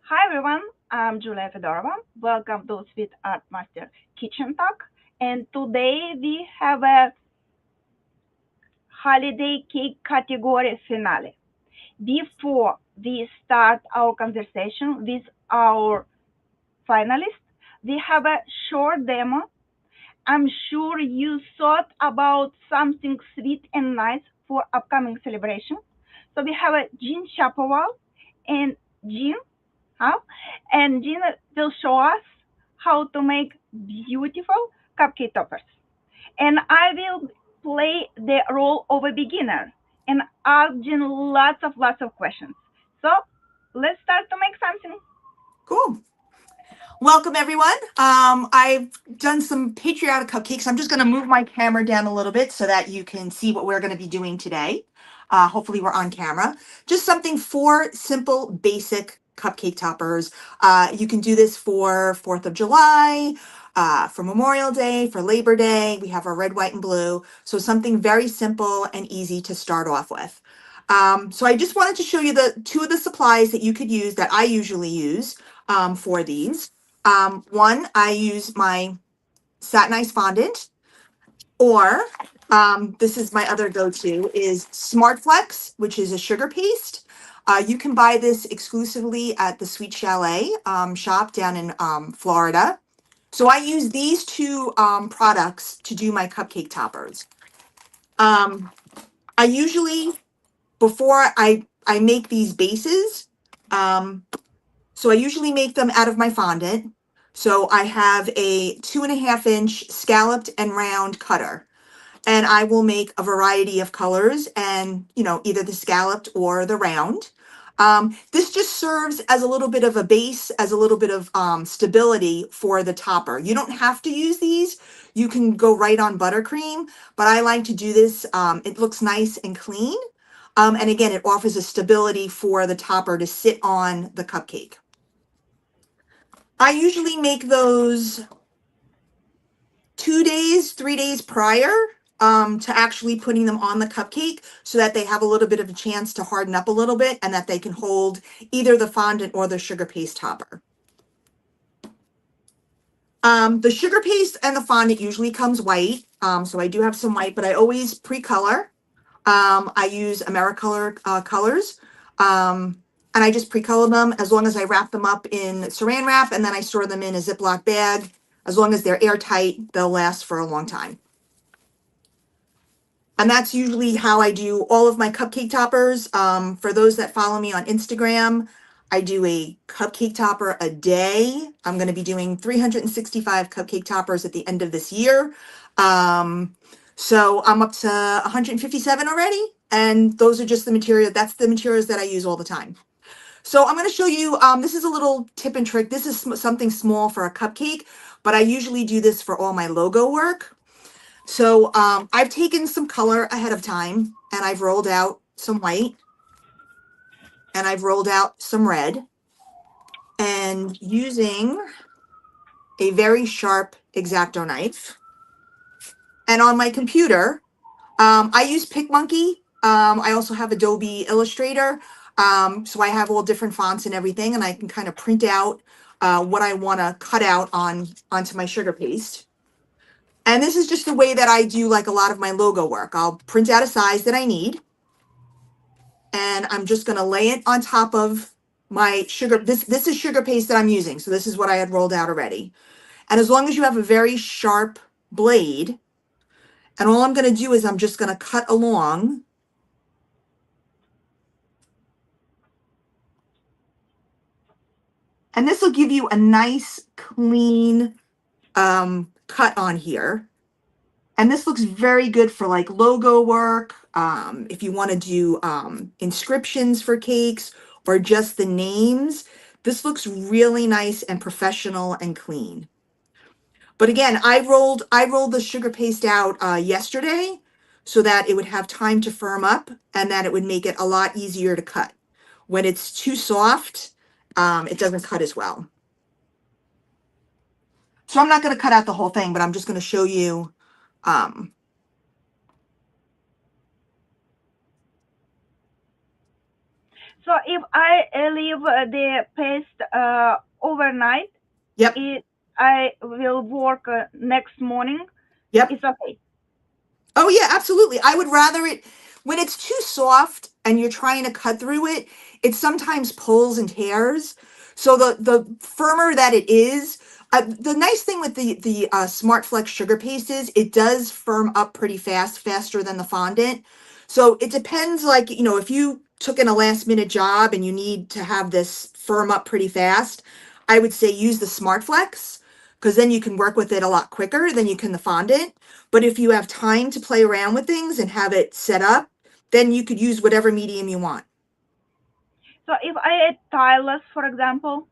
Hi everyone, I'm Julia Fedorova. Welcome to Sweet Art Master Kitchen Talk. And today we have a holiday cake category finale. Before we start our conversation with our finalists, we have a short demo. I'm sure you thought about something sweet and nice for upcoming celebration. So we have a Jean Schapowal and Jean. Huh? And Gina will show us how to make beautiful cupcake toppers. And I will play the role of a beginner and ask Gina lots of questions. So let's start to make something. Cool. Welcome, everyone. I've done some patriotic cupcakes. I'm just going to move my camera down a little bit so that you can see what we're going to be doing today. Hopefully, we're on camera. Just something for simple, basic cupcake toppers. You can do this for 4th of July, for Memorial Day, for Labor Day. We have our red, white, and blue. So something very simple and easy to start off with. So I just wanted to show you the two of the supplies that you could use that I usually use for these. One, I use my satinized fondant, or this is my other go-to is Smart Flex, which is a sugar paste. You can buy this exclusively at the Sweet Chalet shop down in Florida. So I use these two products to do my cupcake toppers. Um, I usually, before I make these bases, um, so I usually make them out of my fondant. So I have a 2.5-inch scalloped and round cutter, and I will make a variety of colors and, either the scalloped or the round. This just serves as a little bit of a base, as a little bit of stability for the topper. You don't have to use these. You can go right on buttercream, but I like to do this. It looks nice and clean. And again, it offers a stability for the topper to sit on the cupcake. I usually make those 2 days, 3 days prior to actually putting them on the cupcake so that they have a little bit of a chance to harden up a little bit and that they can hold either the fondant or the sugar paste topper. The sugar paste and the fondant usually comes white. So I do have some white, but I always pre-color. I use AmeriColor colors. And I just pre-color them as long as I wrap them up in saran wrap and then I store them in a Ziploc bag. As long as they're airtight, they'll last for a long time. And that's usually how I do all of my cupcake toppers. For those that follow me on Instagram, I do a cupcake topper a day. I'm going to be doing 365 cupcake toppers at the end of this year. So I'm up to 157 already. And those are just the material. That's the materials that I use all the time. So I'm going to show you, this is a little tip and trick. This is something small for a cupcake, but I usually do this for all my logo work. So I've taken some color ahead of time and I've rolled out some white and I've rolled out some red, and using a very sharp X-Acto knife. And on my computer, I use PicMonkey. I also have Adobe Illustrator. So I have all different fonts and everything, and I can kind of print out what I want to cut out onto my sugar paste. And this is just the way that I do like a lot of my logo work. I'll print out a size that I need. And I'm just going to lay it on top of my sugar. This is sugar paste that I'm using. So this is what I had rolled out already. And as long as you have a very sharp blade, and all I'm going to do is I'm just going to cut along. And this will give you a nice, clean cut on here. And this looks very good for like logo work. If you want to do inscriptions for cakes or just the names, this looks really nice and professional and clean. But again, I rolled the sugar paste out yesterday so that it would have time to firm up and that it would make it a lot easier to cut. When it's too soft, it doesn't cut as well. So I'm not going to cut out the whole thing, but I'm just going to show you So if I leave the paste overnight, Yep. I will work next morning. Yep. It's okay. Oh yeah, absolutely. I would rather it when it's too soft and you're trying to cut through it, it sometimes pulls and tears. So the firmer that it is, the nice thing with the Smart Flex sugar paste is it does firm up pretty fast, faster than the fondant. So it depends, like, if you took in a last minute job and you need to have this firm up pretty fast, I would say use the Smart Flex because then you can work with it a lot quicker than you can the fondant. But if you have time to play around with things and have it set up, then you could use whatever medium you want. So if I add tilers, for example,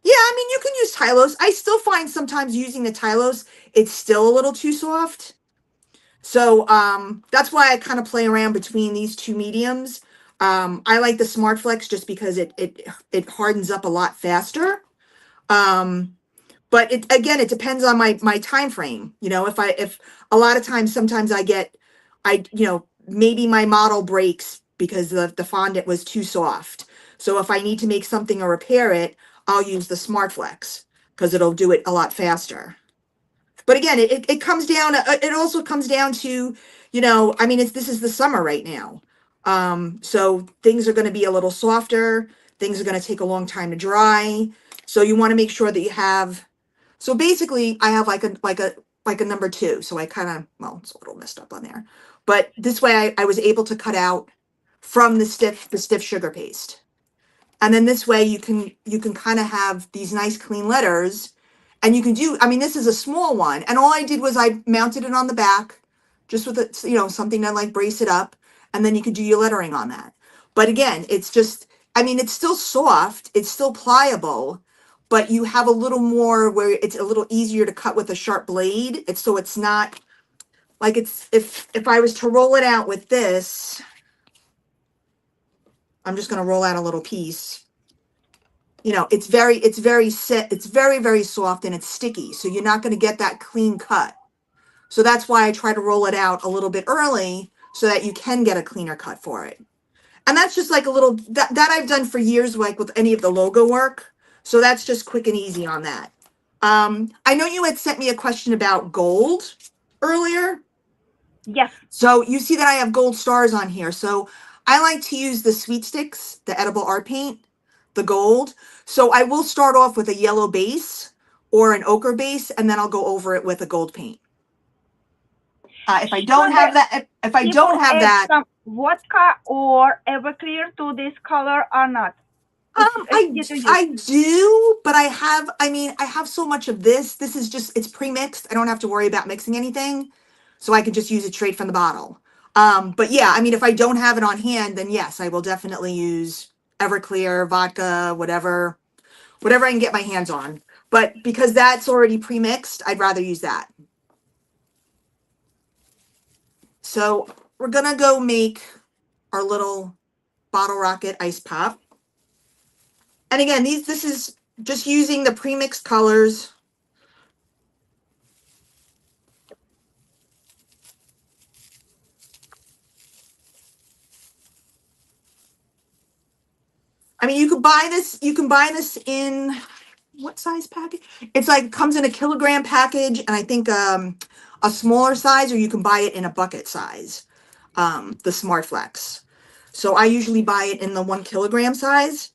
Yeah, I mean, you can use Tylose. I still find sometimes using the Tylose, it's still a little too soft. So that's why I kind of play around between these two mediums. I like the Smart Flex just because it hardens up a lot faster. Um, but it depends on my time frame. If a lot of times, sometimes maybe my model breaks because the fondant was too soft. So if I need to make something or repair it, I'll use the Smart Flex because it'll do it a lot faster. But again, it comes down, it also comes down to, I mean, this is the summer right now. So things are going to be a little softer. Things are going to take a long time to dry. So you want to make sure that you have, so basically I have like a number two. So I kind of, well, it's a little messed up on there, but this way I was able to cut out from the stiff sugar paste. And then this way you can kind of have these nice clean letters, and you can do, I mean, this is a small one, and all I did was I mounted it on the back just with something to like brace it up, and then you could do your lettering on that. But again, it's just, I mean, it's still soft, it's still pliable, but you have a little more where it's a little easier to cut with a sharp blade. It's not like it's, if I was to roll it out with this, I'm just going to roll out a little piece. It's very, very soft and it's sticky. So you're not going to get that clean cut. So that's why I try to roll it out a little bit early so that you can get a cleaner cut for it. And that's just like a little, that I've done for years, like with any of the logo work. So that's just quick and easy on that. I know you had sent me a question about gold earlier. yes. So you see that I have gold stars on here. So I like to use the Sweet Sticks, the edible art paint, the gold. So I will start off with a yellow base or an ochre base, and then I'll go over it with a gold paint. If I don't have that, if I don't have add that, some vodka or Everclear to this color or not? I do, but I have so much of this. This is just, it's pre-mixed. I don't have to worry about mixing anything. So I can just use it straight from the bottle. But yeah, I mean, if I don't have it on hand, then yes, I will definitely use Everclear, vodka, whatever I can get my hands on. But because that's already pre-mixed, I'd rather use that. So we're gonna go make our little bottle rocket ice pop. And again, this is just using the pre-mixed colors. I mean, you can buy this in what size package? It's like comes in a kilogram package, and I think a smaller size, or you can buy it in a bucket size, the Smart Flex. So I usually buy it in the 1 kilogram size,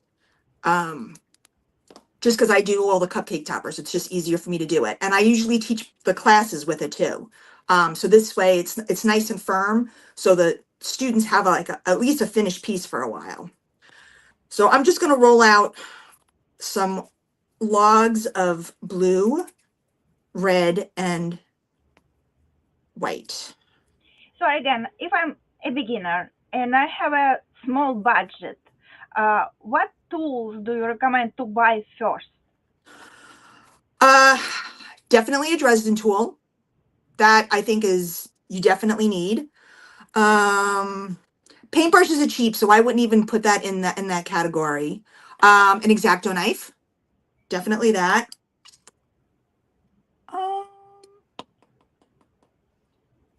just because I do all the cupcake toppers. It's just easier for me to do it. And I usually teach the classes with it too. So this way it's nice and firm, so the students have at least a finished piece for a while. So I'm just going to roll out some logs of blue, red, and white. So again, if I'm a beginner and I have a small budget, what tools do you recommend to buy first? Definitely a Dresden tool. That I think you definitely need. Paintbrushes are cheap, so I wouldn't even put that in that category. An X-Acto knife, definitely that.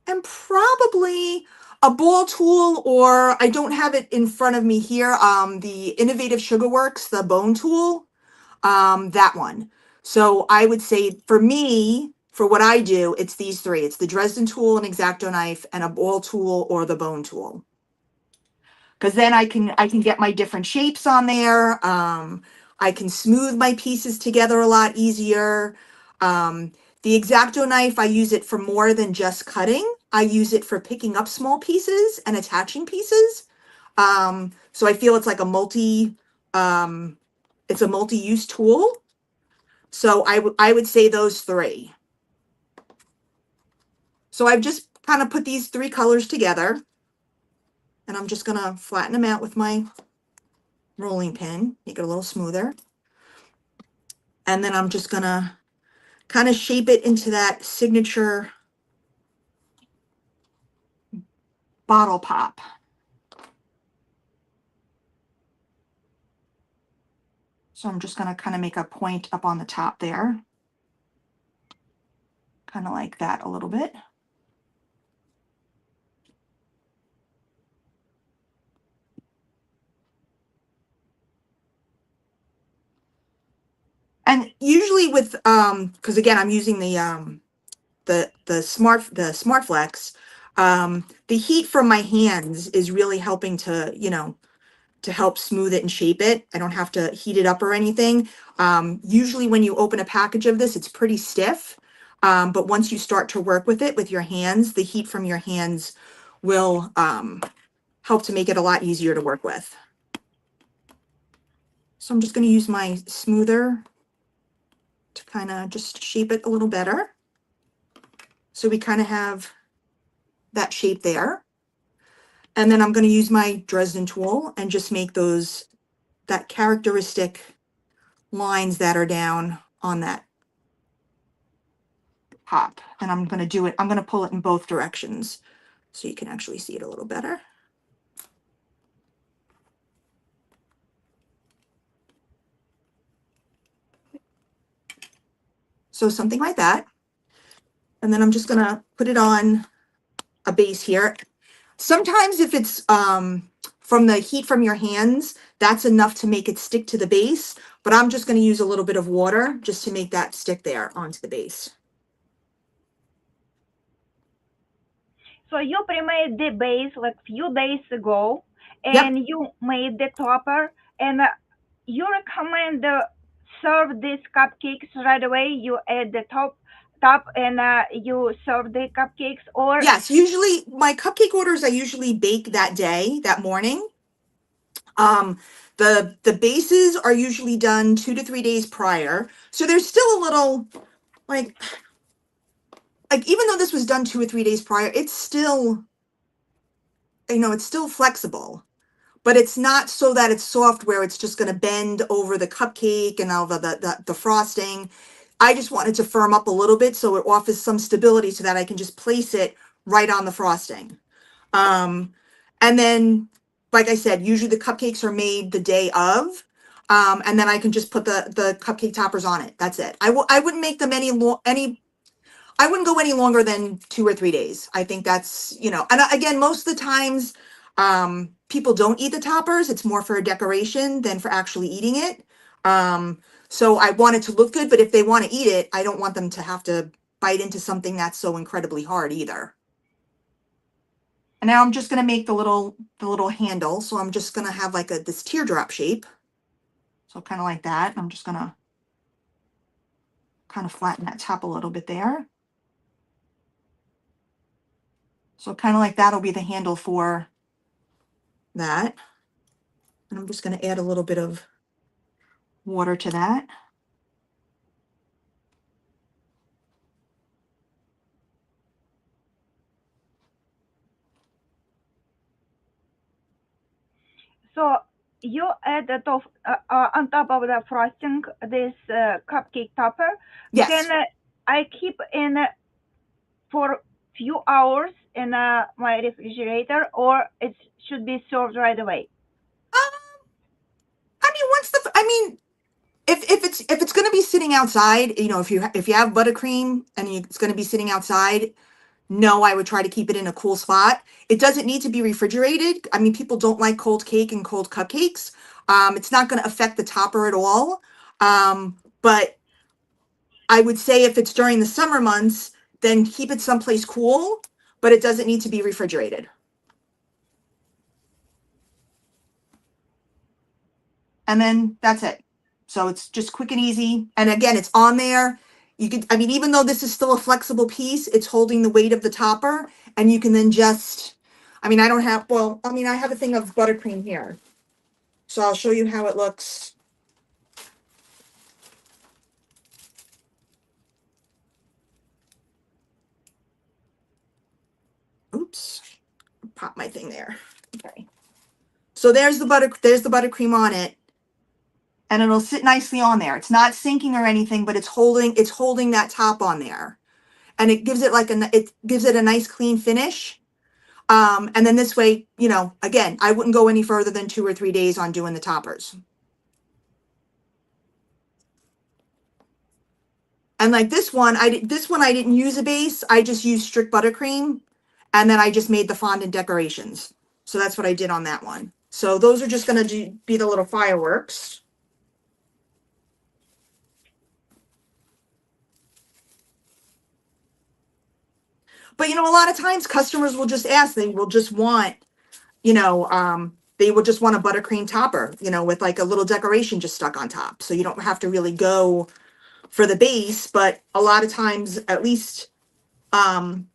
And probably A ball tool, or I don't have it in front of me here, the Innovative Sugar Works, the bone tool, that one. So I would say for me, for what I do, it's these three. It's the Dresden tool, an X-Acto knife, and a ball tool or the bone tool. Because then I can get my different shapes on there. I can smooth my pieces together a lot easier. The X-Acto knife, I use it for more than just cutting. I use it for picking up small pieces and attaching pieces. So I feel it's like a it's a multi-use tool. So I would say those three. So I've just kind of put these three colors together, and I'm just gonna flatten them out with my rolling pin, make it a little smoother. And then I'm just gonna kind of shape it into that signature bottle pop. So I'm just gonna kind of make a point up on the top there. Kind of like that a little bit. And usually with, because again, I'm using the Smart Flex, the heat from my hands is really helping to, you know, to help smooth it and shape it. I don't have to heat it up or anything. Usually when you open a package of this, it's pretty stiff. But once you start to work with it with your hands, the heat from your hands will help to make it a lot easier to work with. So I'm just going to use my smoother to kind of just shape it a little better. So we kind of have that shape there. And then I'm going to use my Dresden tool and just make that characteristic lines that are down on that pop. And I'm going to pull it in both directions so you can actually see it a little better. So something like that. And then I'm just going to put it on a base here. Sometimes if it's from the heat from your hands, that's enough to make it stick to the base. But I'm just going to use a little bit of water just to make that stick there onto the base. So you pre-made the base like few days ago, Yep. and you made the topper, and you recommend serve these cupcakes right away. You add the top, and you serve the cupcakes, or Yes, usually my cupcake orders I usually bake that day, that morning. The bases are usually done 2 to 3 days prior. So there's still a little like even though this was done 2 or 3 days prior, it's still, you know, it's still flexible. But it's not so that it's soft where it's just going to bend over the cupcake and all the frosting. I just want it to firm up a little bit so it offers some stability so that I can just place it right on the frosting. And then, like I said, usually the cupcakes are made the day of. And then I can just put the cupcake toppers on it. That's it. I wouldn't make them I wouldn't go any longer than 2 or 3 days. I think that's, you know, and again, most of the times, people don't eat the toppers. It's more for a decoration than for actually eating it. So I want it to look good, but if they want to eat it, I don't want them to have to bite into something that's so incredibly hard either. And now I'm just going to make the little handle. So I'm just going to have like this teardrop shape. So kind of like that. I'm just going to kind of flatten that top a little bit there. So kind of like that'll be the handle for that. And I'm just going to add a little bit of water to that. so you add the on top of the frosting this cupcake topper. Yes. Can I keep in for few hours in my refrigerator, or it should be served right away? I mean, if it's going to be sitting outside, you know, if you have buttercream and it's going to be sitting outside, no, I would try to keep it in a cool spot. It doesn't need to be refrigerated. I mean, people don't like cold cake and cold cupcakes. It's not going to affect the topper at all. But I would say if it's during the summer months, then keep it someplace cool, but it doesn't need to be refrigerated. And then that's it. So it's just quick and easy. And again, it's on there. You could, I mean, even though this is still a flexible piece, it's holding the weight of the topper, and you can then just, I mean, I don't have, well, I mean, I have a thing of buttercream here. So I'll show you how it looks. Oops, pop my thing there. Okay. So there's the buttercream on it, and it'll sit nicely on there. It's not sinking or anything, but it's holding that top on there. And it gives it it gives it a nice clean finish. And then this way, you know, again, I wouldn't go any further than 2 or 3 days on doing the toppers. And like this one I didn't use a base. I just used strict buttercream, and then I just made the fondant decorations. So that's what I did on that one. So those are just going to be the little fireworks. But, you know, a lot of times customers will just ask, they will just want, you know, they will just want a buttercream topper, you know, with like a little decoration just stuck on top. So you don't have to really go for the base. But a lot of times, at least some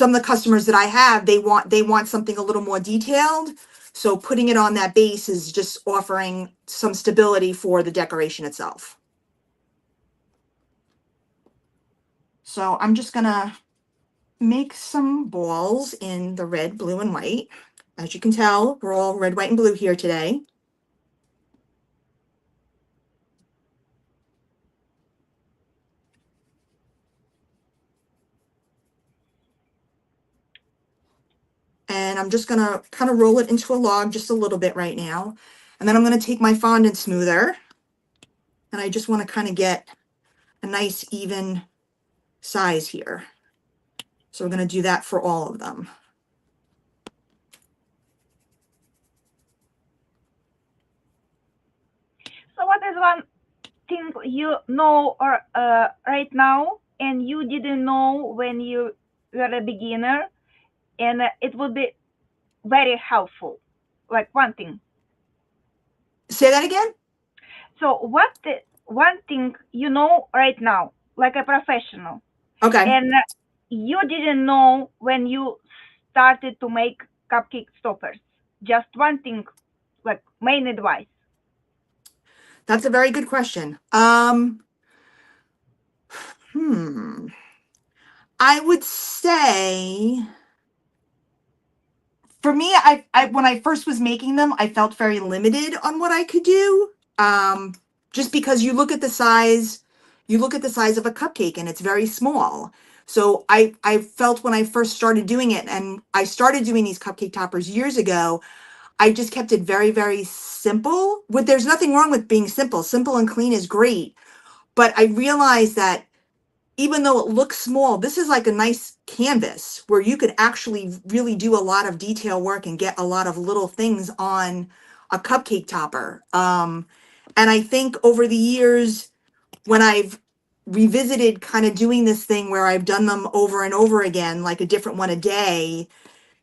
of the customers that I have, they want something a little more detailed. So putting it on that base is just offering some stability for the decoration itself. So I'm just gonna make some balls in the red, blue, and white. As you can tell, we're all red, white, and blue here today. And I'm just gonna kind of roll it into a log just a little bit right now. And then I'm gonna take my fondant smoother, and I just want to kind of get a nice even size here. So we're gonna do that for all of them. So what is one thing you know right now and you didn't know when you were a beginner, and it would be very helpful, like one thing? Say that again? So what the one thing you know right now, like a professional, Okay. and you didn't know when you started to make cupcake stoppers? Just one thing, like main advice. That's a very good question. I would say, for me, I when I first was making them, I felt very limited on what I could do. Just because you look at the size of a cupcake and it's very small. So I felt when I first started doing it, and I started doing these cupcake toppers years ago, I just kept it very, very simple. There's nothing wrong with being simple. Simple and clean is great. But I realized that even though it looks small, this is like a nice canvas where you could actually really do a lot of detail work and get a lot of little things on a cupcake topper. And I think over the years, when I've revisited kind of doing this thing where I've done them over and over again, like a different one a day,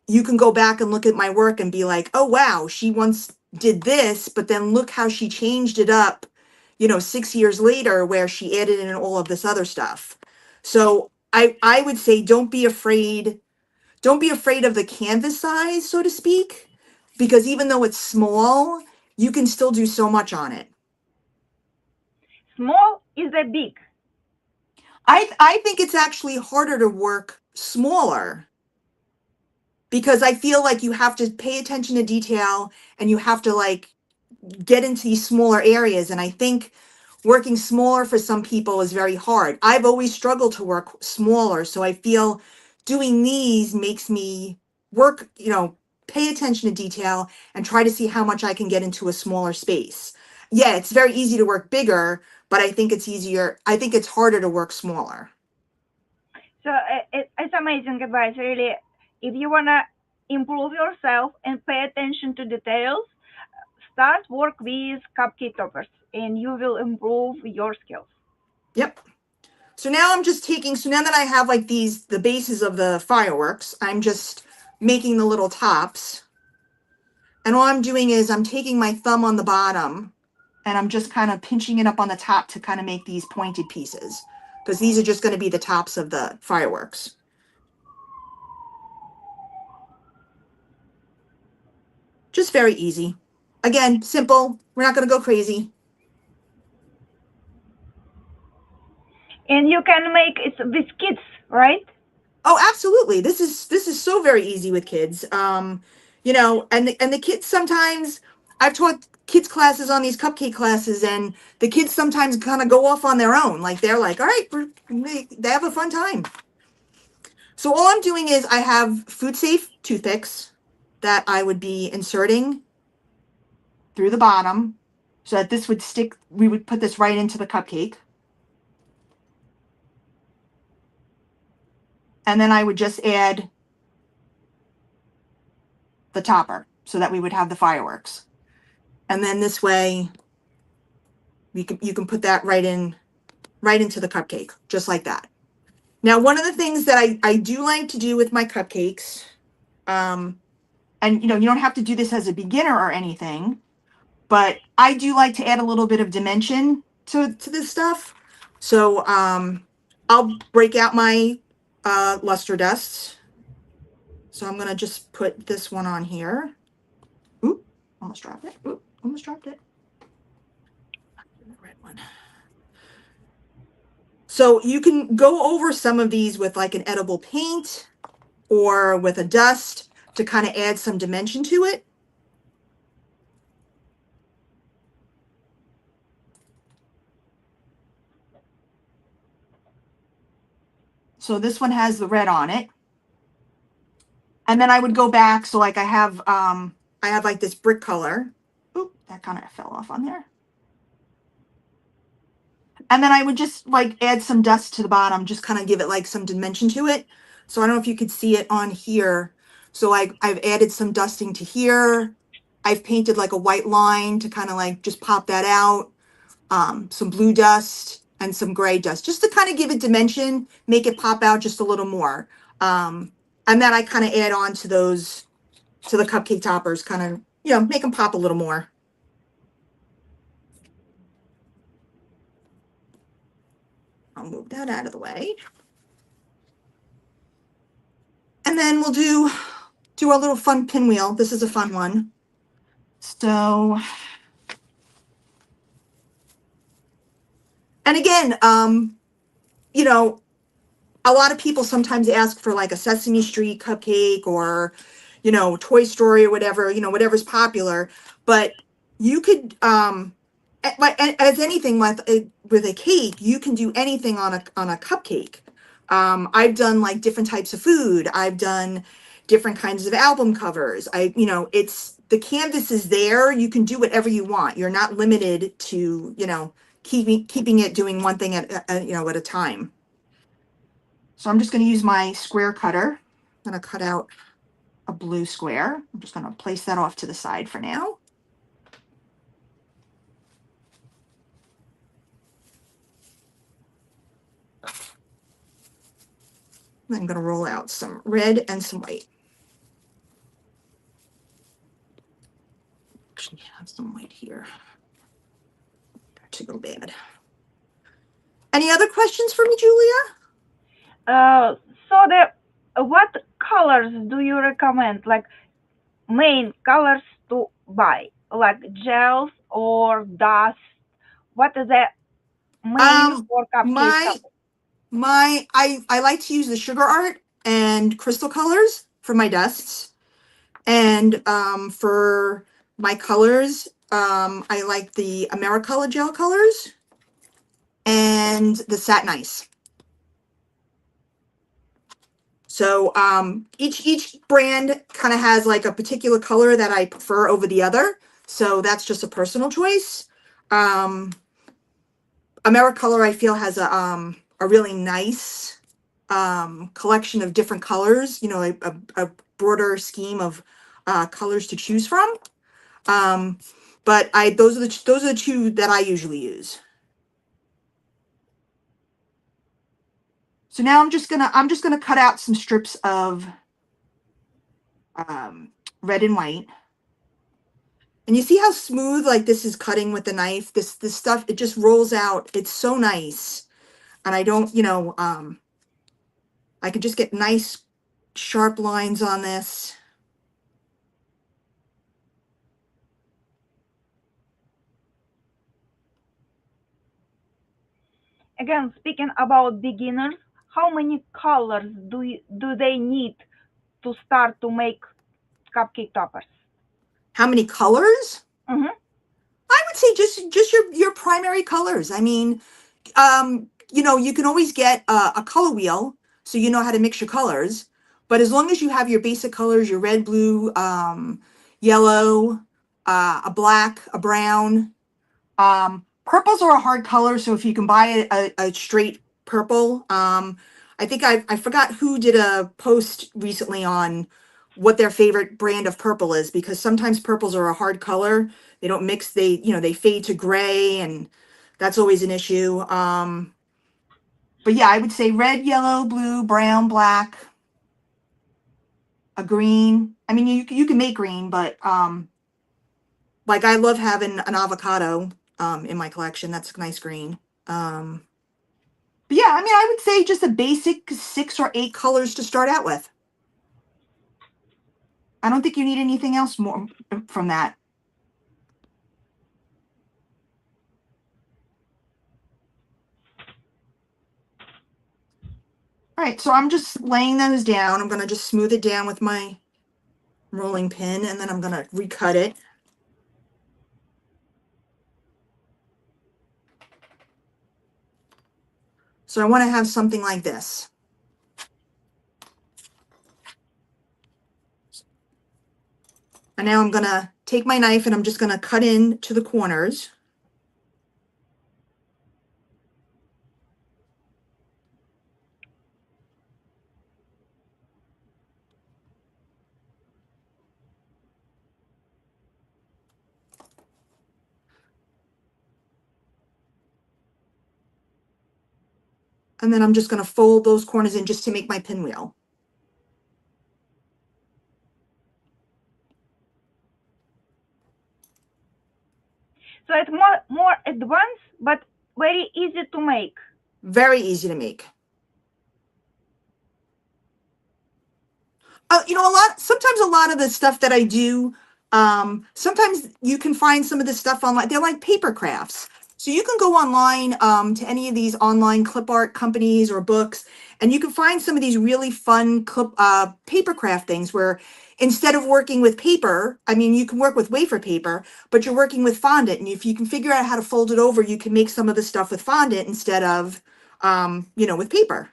you can go back and look at my work and be like, oh, wow, she once did this, but then look how she changed it up, you know, 6 years later, where she added in all of this other stuff. So I would say don't be afraid of the canvas size, so to speak, because even though it's small, you can still do so much on it. Small is a big. I think it's actually harder to work smaller, because I feel like you have to pay attention to detail, and you have to like get into these smaller areas. And I think working smaller for some people is very hard. I've always struggled to work smaller. So I feel doing these makes me work, you know, pay attention to detail and try to see how much I can get into a smaller space. Yeah, it's very easy to work bigger, but I think it's harder to work smaller. So it's amazing advice, really. If you want to improve yourself and pay attention to details, start work with cupcake toppers and you will improve your skills. Yep. So now I'm just taking, so now that I have like these, the bases of the fireworks, I'm just making the little tops. And all I'm doing is I'm taking my thumb on the bottom and I'm just kind of pinching it up on the top to kind of make these pointed pieces, because these are just going to be the tops of the fireworks. Just very easy. Again, simple. We're not going to go crazy. And you can make it with kids, right? Oh, absolutely. This is so very easy with kids. You know, and the kids sometimes, I've taught kids classes on these cupcake classes, and the kids sometimes kind of go off on their own. Like they're like, all right, they have a fun time. So all I'm doing is I have food safe toothpicks that I would be inserting through the bottom so that this would stick. We would put this right into the cupcake. And then I would just add the topper so that we would have the fireworks. And then this way you can put that right into the cupcake, just like that. Now, one of the things that I do like to do with my cupcakes, and you know, you don't have to do this as a beginner or anything, but I do like to add a little bit of dimension to this stuff. So I'll break out my luster dusts. So I'm gonna just put this one on here. Oop, almost dropped it. Oop, almost dropped it. The red one. So you can go over some of these with like an edible paint or with a dust to kind of add some dimension to it. So this one has the red on it. And then I would go back. So like I have like this brick color. Oop, that kind of fell off on there. And then I would just like add some dust to the bottom, just kind of give it like some dimension to it. So I don't know if you could see it on here. So I've added some dusting to here. I've painted like a white line to kind of like just pop that out. Some blue dust and some gray dust, just to kind of give it dimension, make it pop out just a little more. And then I kind of add on to those, to the cupcake toppers, kind of, you know, make them pop a little more. I'll move that out of the way. And then we'll do our little fun pinwheel. This is a fun one. So, and again, you know, a lot of people sometimes ask for like a Sesame Street cupcake or, you know, Toy Story or whatever, you know, whatever's popular. But you could, as anything with a cake, you can do anything on a cupcake. I've done like different types of food. I've done different kinds of album covers. You know, it's, the canvas is there. You can do whatever you want. You're not limited to, you know, keeping it doing one thing at a time. So I'm just going to use my square cutter. I'm going to cut out a blue square. I'm just going to place that off to the side for now. Then I'm going to roll out some red and some white. Actually, have some white here. That should go bad. Any other questions for me, Julia? So what colors do you recommend? Like main colors to buy, like gels or dust? What is the main for cupcake? I like to use the sugar art and crystal colors for my dusts, and for my colors, I like the Americolor gel colors and the satin ice. So each brand kind of has like a particular color that I prefer over the other. So that's just a personal choice. Americolor I feel has a really nice collection of different colors, you know, a broader scheme of colors to choose from. But those are the two that I usually use. So now I'm just gonna cut out some strips of red and white. And you see how smooth like this is cutting with the knife? This stuff, it just rolls out. It's so nice. And I don't, you know, I can just get nice sharp lines on this. Again, speaking about beginners, how many colors do they need to start to make cupcake toppers? How many colors? Mm-hmm. I would say just your primary colors. I mean, you know, you can always get a color wheel so you know how to mix your colors. But as long as you have your basic colors, your red, blue, yellow, a black, a brown. Purples are a hard color, so if you can buy a straight purple, I think I forgot who did a post recently on what their favorite brand of purple is, because sometimes purples are a hard color. They don't mix, they, you know, they fade to gray, and that's always an issue. But yeah, I would say red, yellow, blue, brown, black, a green. I mean, you can make green, but like I love having an avocado in my collection. That's a nice green. But yeah, I mean, I would say just a basic 6 or 8 colors to start out with. I don't think you need anything else more from that. All right, so I'm just laying those down. I'm going to just smooth it down with my rolling pin, and then I'm going to recut it. So I want to have something like this. And now I'm going to take my knife and I'm just going to cut into the corners. And then I'm just going to fold those corners in just to make my pinwheel. So it's more advanced, but very easy to make. Very easy to make. You know, sometimes a lot of the stuff that I do, sometimes you can find some of this stuff online. They're like paper crafts. So you can go online to any of these online clip art companies or books, and you can find some of these really fun paper craft things where instead of working with paper, I mean, you can work with wafer paper, but you're working with fondant. And if you can figure out how to fold it over, you can make some of the stuff with fondant instead of, you know, with paper.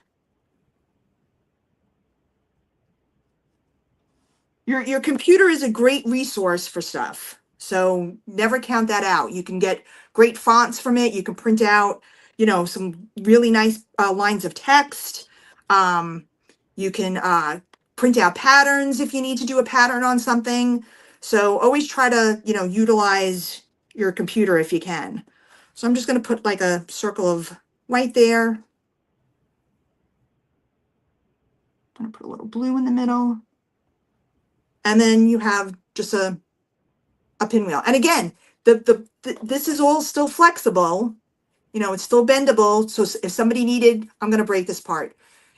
Your computer is a great resource for stuff. So never count that out. You can get great fonts from it. You can print out, you know, some really nice lines of text. You can print out patterns if you need to do a pattern on something. So always try to, you know, utilize your computer if you can. So I'm just going to put like a circle of white there. I'm going to put a little blue in the middle. And then you have just a pinwheel. And again, this is all still flexible. You know, it's still bendable. So if somebody needed, I'm going to break this part.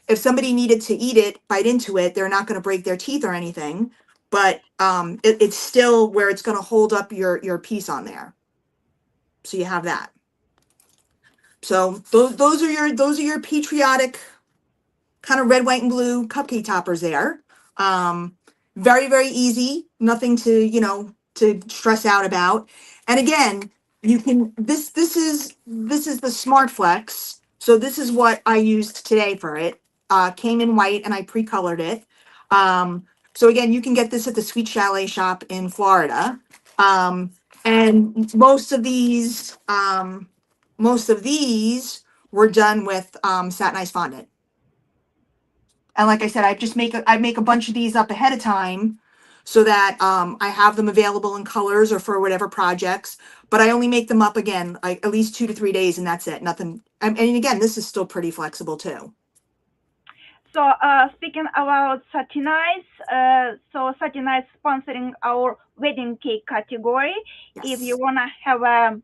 If somebody needed to eat it, bite into it, they're not going to break their teeth or anything. But it's still where it's going to hold up your piece on there. So you have that. So those are your patriotic kind of red, white, and blue cupcake toppers there. Very, very easy. Nothing to, you know, to stress out about. And again, you can, this is the Smart Flex. So this is what I used today for it. Came in white and I pre-colored it. So again, you can get this at the Sweet Chalet shop in Florida. And most of these were done with satin ice fondant. And like I said, I make a bunch of these up ahead of time so that I have them available in colors or for whatever projects. But I only make them up again like at least 2 to 3 days, and that's it. Nothing. And again, this is still pretty flexible too. So speaking about Satinize, so Satinize sponsoring our wedding cake category. Yes. If you wanna have a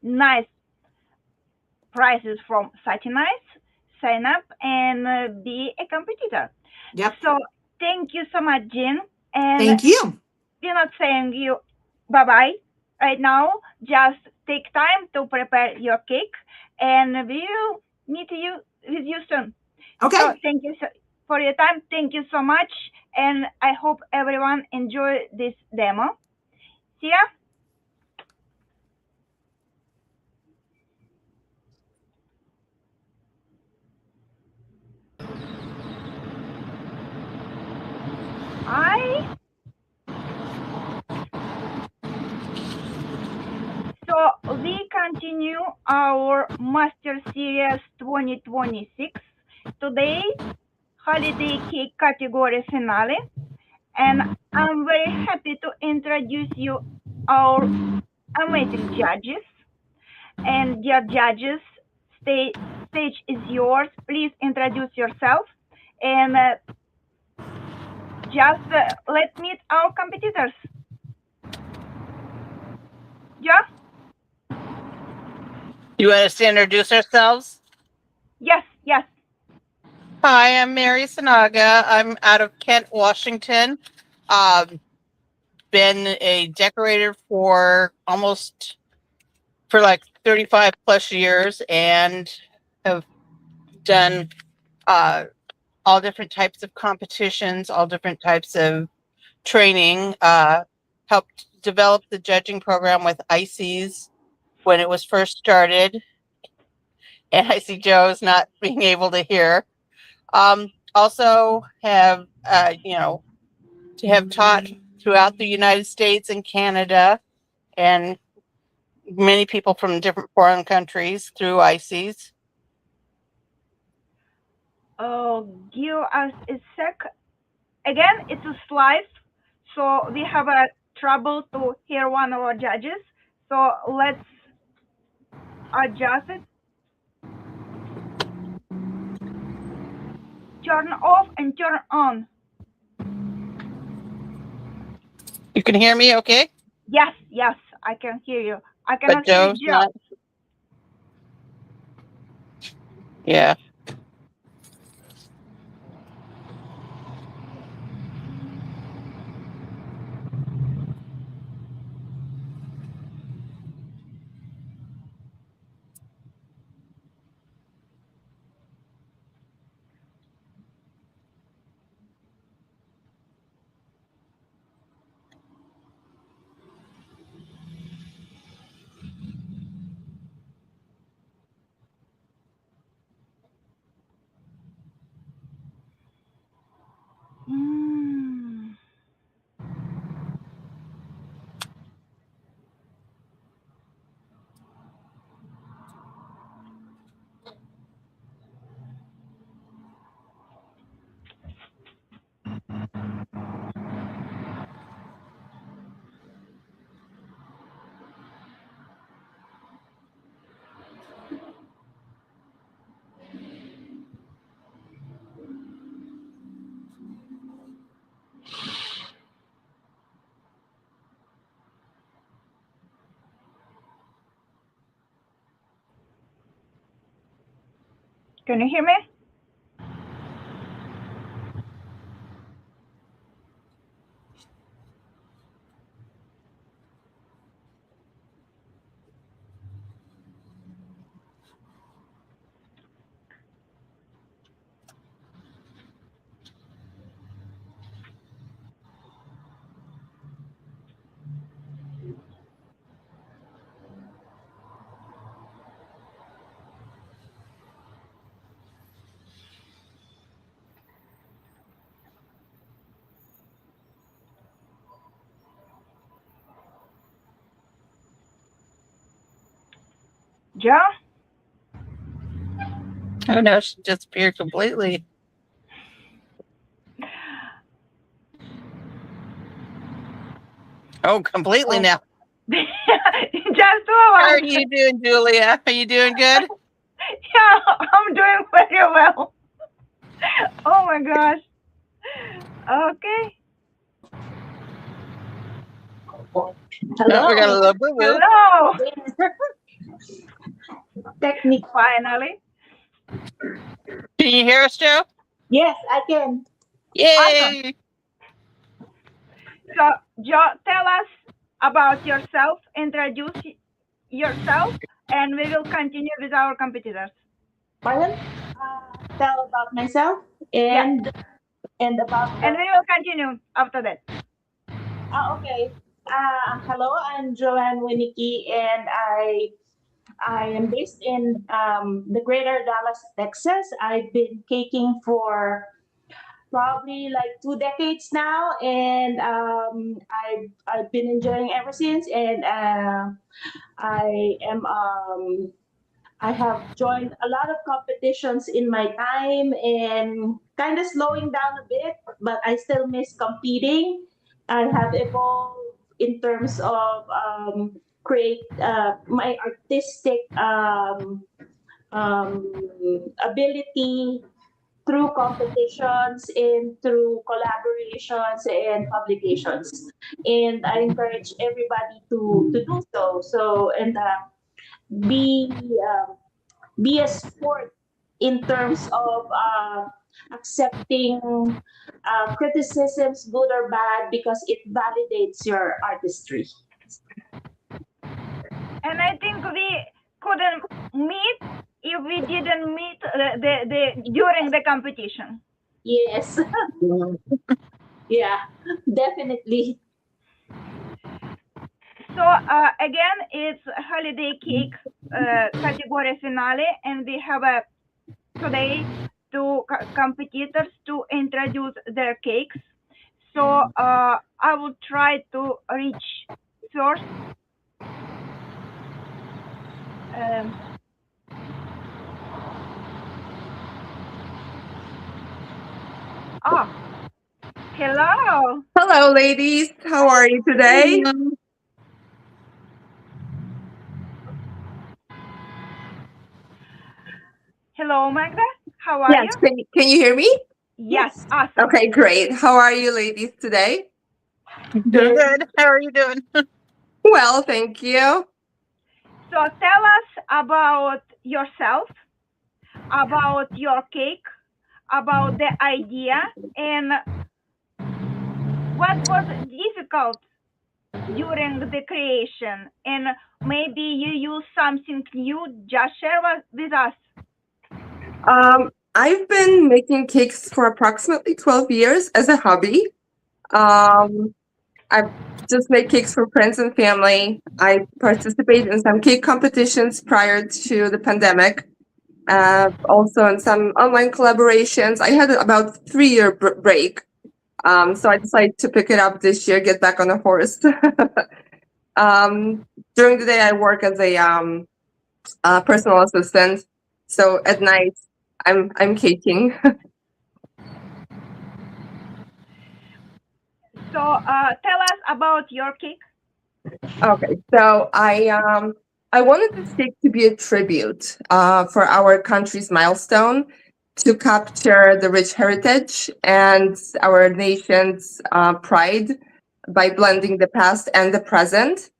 nice prices from Satinize, sign up and be a competitor. Yep. So thank you so much, Jean. And Thank you. we're not saying you bye bye right now. Just take time to prepare your cake, and we'll meet you with you soon. Okay. So thank you for your time. Thank you so much, and I hope everyone enjoy this demo. See ya. So we continue our Master Series 2026. Today, holiday cake category finale, and I'm very happy to introduce you our amazing judges. And dear judges, stage is yours. Please introduce yourself and just let's meet our competitors. Yeah? You want us to introduce ourselves? Yes, yes. Hi, I'm Mary Sanaga. I'm out of Kent, Washington. Been a decorator for like 35 plus years and have done all different types of competitions, all different types of training. Helped develop the judging program with ICES when it was first started. And I see Joe's not being able to hear. Also have, to have taught throughout the United States and Canada and many people from different foreign countries through ICES. Give us a sec. Again, it's a slide, so we have a trouble to hear one of our judges. So let's adjust it. Turn off and turn on. You can hear me okay? Yes, yes, I can hear you. I cannot But Joe's hear Joe. not. Yeah. Can you hear me? Joe? Oh no, she disappeared completely. Oh, completely now. Just 2 How are hours. you doing, Julia? Are you doing good? Yeah, I'm doing very well. Oh my gosh. Okay. Oh, we got a little boo-boo. Hello. Technique. Finally. Can you hear us, Joe? Yes, I can. Yay! So, Joe, tell us about yourself. Introduce yourself, and we will continue with our competitors. Pardon? Tell about myself and about And we will continue after that. okay. Hello, I'm Joanne Winicky, and I am based in the greater Dallas, Texas. I've been caking for probably like 2 decades now, and I've been enjoying ever since. And I am I have joined a lot of competitions in my time and kind of slowing down a bit, but I still miss competing. I have evolved in terms of create my artistic ability through competitions and through collaborations and publications. And I encourage everybody to do so. So and be be a sport in terms of accepting criticisms, good or bad, because it validates your artistry. And I think we couldn't meet if we didn't meet during the competition. Yes. Yeah, definitely. So again, it's holiday cake category finale, and we have today two competitors to introduce their cakes. So I will try to reach first. Hello. Hello, ladies. How are you today? Hello, Magda. How are Yes. you? Can you hear me? Yes. Awesome. Okay, great. How are you, ladies, today? Doing good. How are you doing? Well, thank you. So tell us about yourself, about your cake, about the idea, and what was difficult during the creation, and maybe you use something new. Just share with us. I've been making cakes for approximately 12 years as a hobby. I just make cakes for friends and family. I participated in some cake competitions prior to the pandemic. Also in some online collaborations. I had about 3-year break. So I decided to pick it up this year, get back on the horse. During the day, I work as a personal assistant. So at night, I'm caking. So tell us about your cake. Okay, so I wanted this cake to be a tribute for our country's milestone, to capture the rich heritage and our nation's pride by blending the past and the present.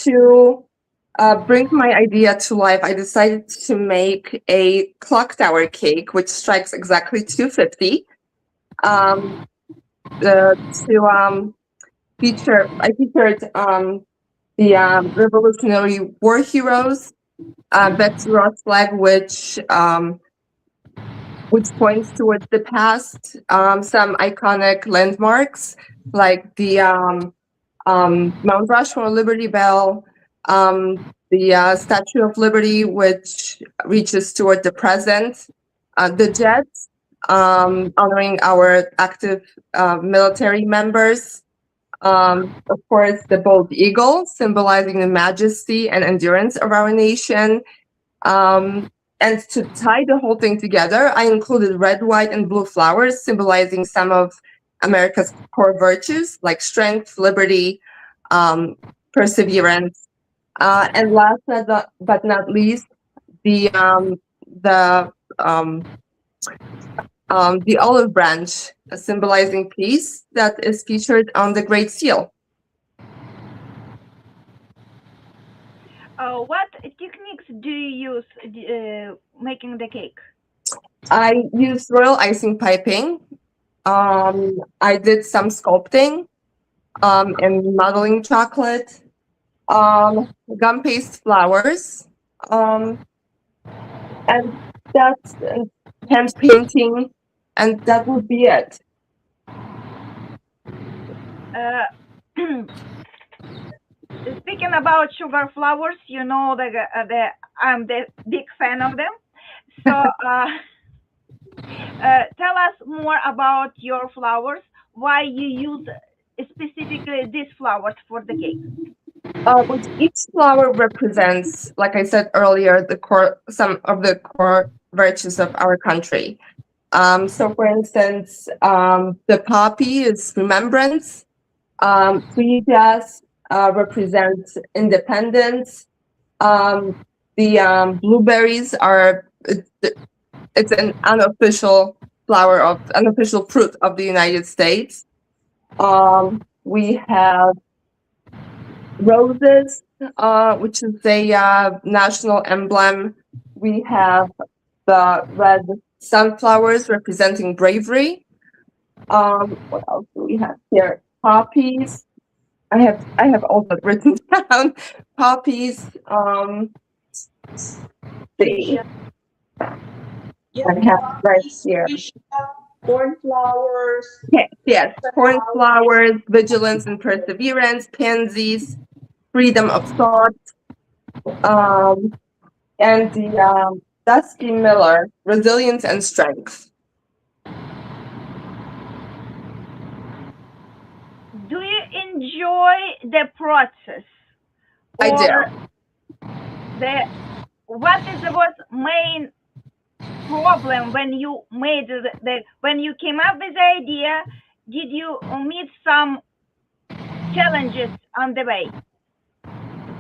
To bring my idea to life, I decided to make a clock tower cake, which strikes exactly 250. I featured the Revolutionary War heroes, Betsy Ross flag, which points towards the past. Some iconic landmarks like the Mount Rushmore, Liberty Bell, the Statue of Liberty, which reaches toward the present, the Jets, honoring our active military members. Of course, the bald eagle, symbolizing the majesty and endurance of our nation. And to tie the whole thing together, I included red, white, and blue flowers, symbolizing some of America's core virtues like strength, liberty, perseverance, and last but not least, the olive branch, symbolizing peace, that is featured on the Great Seal. What techniques do you use making the cake? I used royal icing piping. I did some sculpting and modeling chocolate, gum paste flowers, and that's hand painting, and that would be it. Speaking about sugar flowers, you know I'm the big fan of them. So tell us more about your flowers. Why you use specifically these flowers for the cake? Which each flower represents, like I said earlier, some of the core virtues of our country. So, for instance, the poppy is remembrance. Freesias represents independence. The blueberries are it's an unofficial fruit of the United States. We have roses, which is a national emblem. We have the red sunflowers representing bravery. What else do we have here? Poppies. I have all that written down. Poppies. See. I have right here. Cornflowers. Yes, cornflowers, vigilance and perseverance, pansies, freedom of thought, and the Dusty Miller, resilience and strength. Do you enjoy the process? I do. What is the main problem when you made when you came up with the idea? Did you meet some challenges on the way?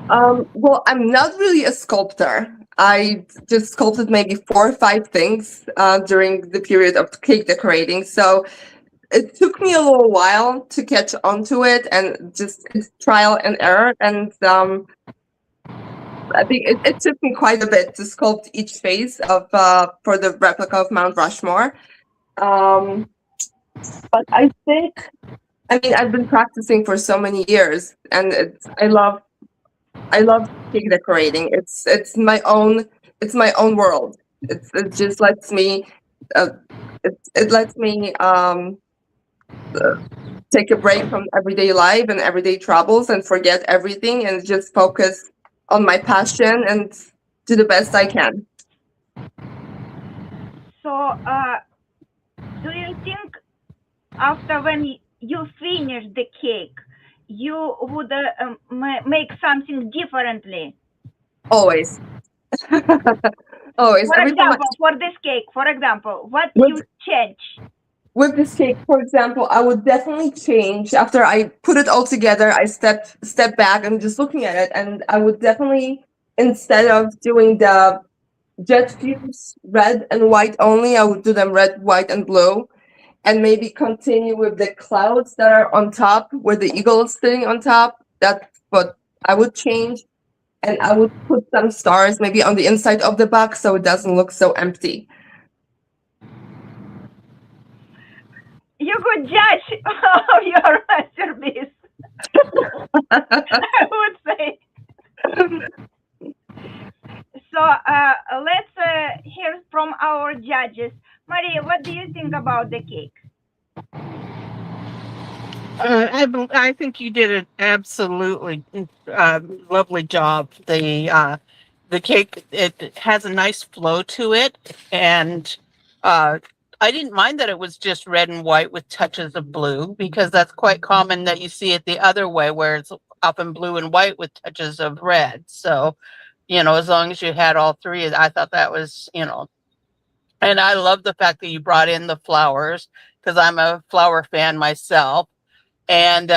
Well, I'm not really a sculptor. I just sculpted maybe 4 or 5 things during the period of cake decorating. So it took me a little while to catch onto it, and just trial and error. And I think it took me quite a bit to sculpt each phase of for the replica of Mount Rushmore. But I mean, I've been practicing for so many years, and I love cake decorating. It's my own world. It just lets me it lets me take a break from everyday life and everyday troubles and forget everything and just focus on my passion and do the best I can. So, do you think after when you finish the cake, you would make something differently? Always. Always. For example, for this cake, for example, what you change? With this cake, for example, I would definitely change after I put it all together. I step back and just looking at it, and I would definitely, instead of doing the jet fumes red and white only, I would do them red, white, and blue, and maybe continue with the clouds that are on top, where the eagle is sitting on top. That's what I would change, and I would put some stars maybe on the inside of the box so it doesn't look so empty. You could judge of your masterpiece. I would say. So let's hear from our judges. Maria, what do you think about the cake? I think you did an absolutely lovely job. The cake, it has a nice flow to it, and I didn't mind that it was just red and white with touches of blue, because that's quite common that you see it the other way, where it's often blue and white with touches of red. So, as long as you had all three, I thought that was, and I love the fact that you brought in the flowers, because I'm a flower fan myself. And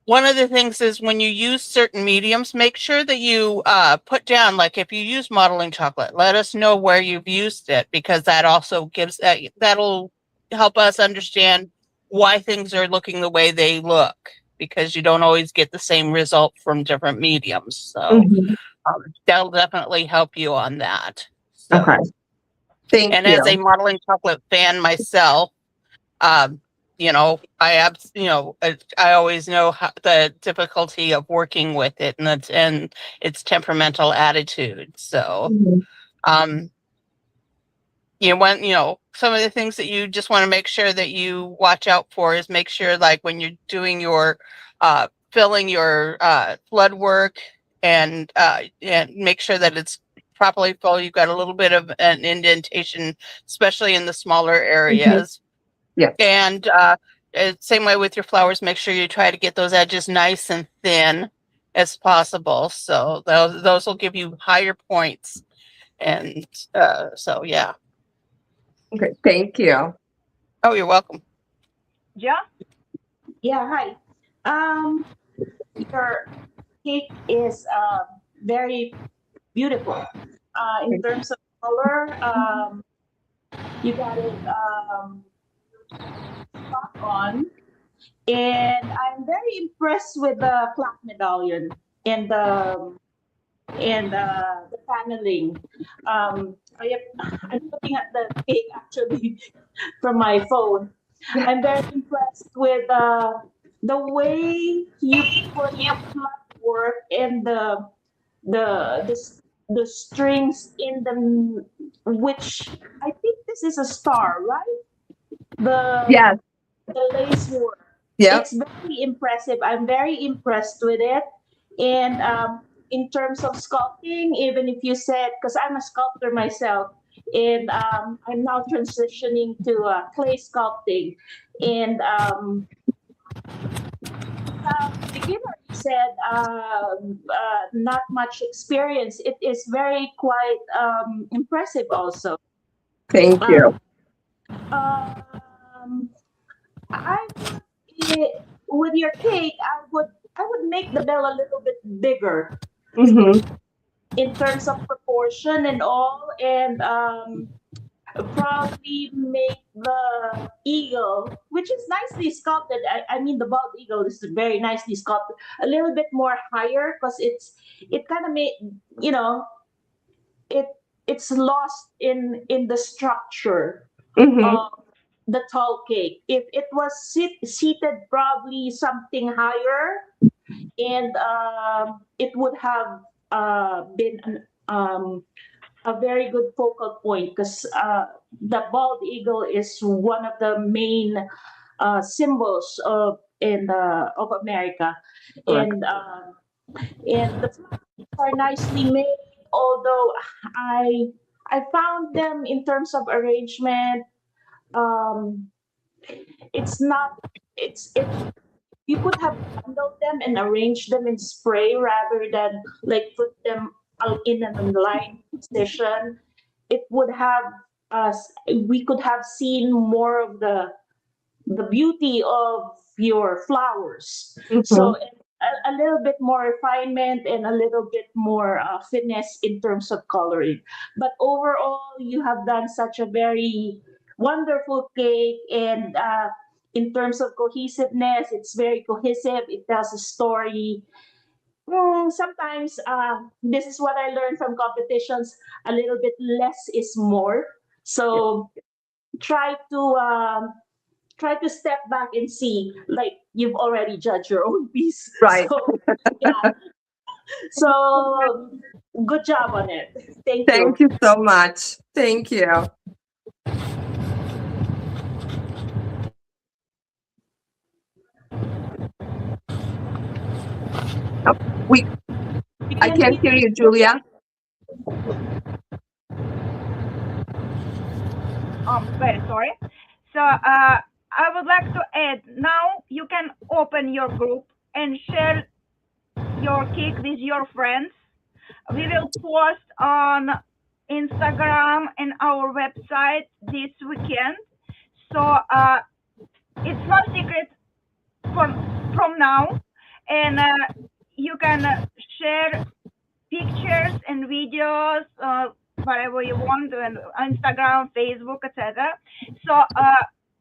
one of the things is when you use certain mediums, make sure that you put down, like if you use modeling chocolate, let us know where you've used it, because that also gives that'll help us understand why things are looking the way they look, because you don't always get the same result from different mediums. So that'll definitely help you on that. So, Okay. Thank and you. as a modeling chocolate fan myself, I always know the difficulty of working with it, and its temperamental attitude. So, some of the things that you just want to make sure that you watch out for is make sure, like when you're doing your filling your flood work, and make sure that it's properly full. You've got a little bit of an indentation, especially in the smaller areas. Yes. And same way with your flowers, make sure you try to get those edges nice and thin as possible. So those will give you higher points. And so, yeah. Okay. Thank you. Oh, you're welcome. Yeah. Yeah, hi. Your cake is very beautiful. In terms of color, you got it spot on. And I'm very impressed with the clock medallion and the paneling. I'm looking at the cake actually from my phone. I'm very impressed with the way you put the flat work and the strings in the, which I think this is a star, right? Yes. The lace work. Yep. It's very impressive. I'm very impressed with it. And in terms of sculpting, even if you said, because I'm a sculptor myself, and I'm now transitioning to clay sculpting. And beginner said not much experience. It is very quite impressive also. Thank you. I would, with your cake, I would make the bell a little bit bigger in terms of proportion and all, and probably make the eagle, which is nicely sculpted. I mean, the bald eagle is very nicely sculpted, a little bit more higher, because it kind of made, it's lost in the structure of the tall cake. If it was seated probably something higher, and it would have been a very good focal point, because the bald eagle is one of the main symbols of America, and the flowers are nicely made. Although I found them in terms of arrangement, um, it's not it you could have bundled them and arranged them in spray rather than like put them out in an aligned position. It would have we could have seen more of the beauty of your flowers. So a little bit more refinement and a little bit more finesse in terms of coloring. But overall, you have done such a very wonderful cake, and in terms of cohesiveness, it's very cohesive. It tells a story. Sometimes this is what I learned from competitions. A little bit less is more. So try to try to step back and see, like you've already judged your own piece. Right. So yeah. So good job on it. Thank you. Thank you so much. Thank you. I can't hear you, Julia. Very sorry. So I would like to add, now you can open your group and share your cake with your friends. We will post on Instagram and our website this weekend. So it's no secret from now, and you can share pictures and videos whatever you want on Instagram, Facebook, etc. So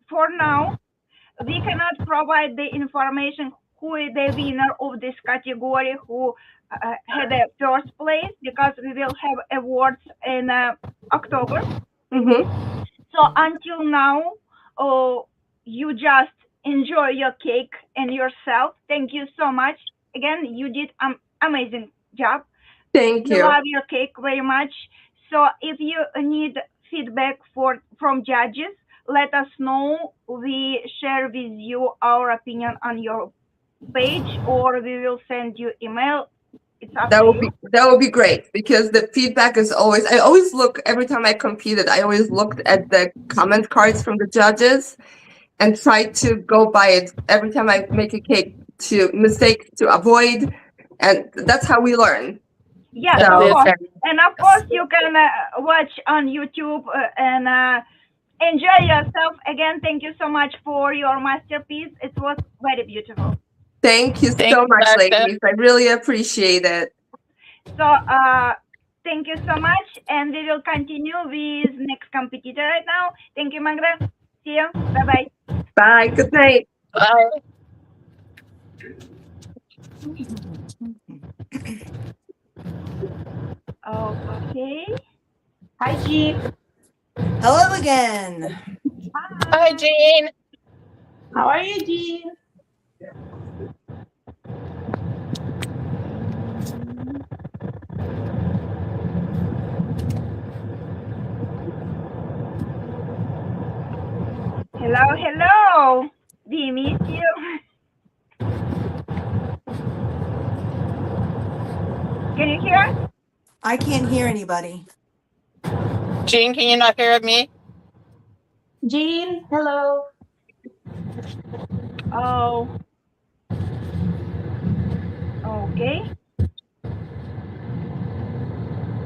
for now, we cannot provide the information who is the winner of this category, who had the first place, because we will have awards in October. Mm-hmm. So until now, you just enjoy your cake and yourself. Thank you so much. Again, you did amazing job. Thank We you. love your cake very much. So if you need feedback from judges, let us know. We share with you our opinion on your page, or we will send you email. It's up to you. That would be great, because the feedback is always, I always look, every time I competed, I always looked at the comment cards from the judges and try to go by it every time I make a cake, to mistakes to avoid, and that's how we learn. Yes, So- of That's course. it. And of course, you can watch on YouTube and enjoy yourself. Again, thank you so much for your masterpiece. It was very beautiful. Thank you Thank so you, much, Magda. ladies. I really appreciate it. So thank you so much, and we will continue with next competitor right now. Thank you, Magda. See you. Bye bye. Bye. Good night. Bye. Okay. Hi, Jean. Hello again. Hi, Jean. How are you, Jean? Hello, hello. We miss you. Can you hear us? I can't hear anybody. Jean, can you not hear me? Jean, hello. Oh. Okay.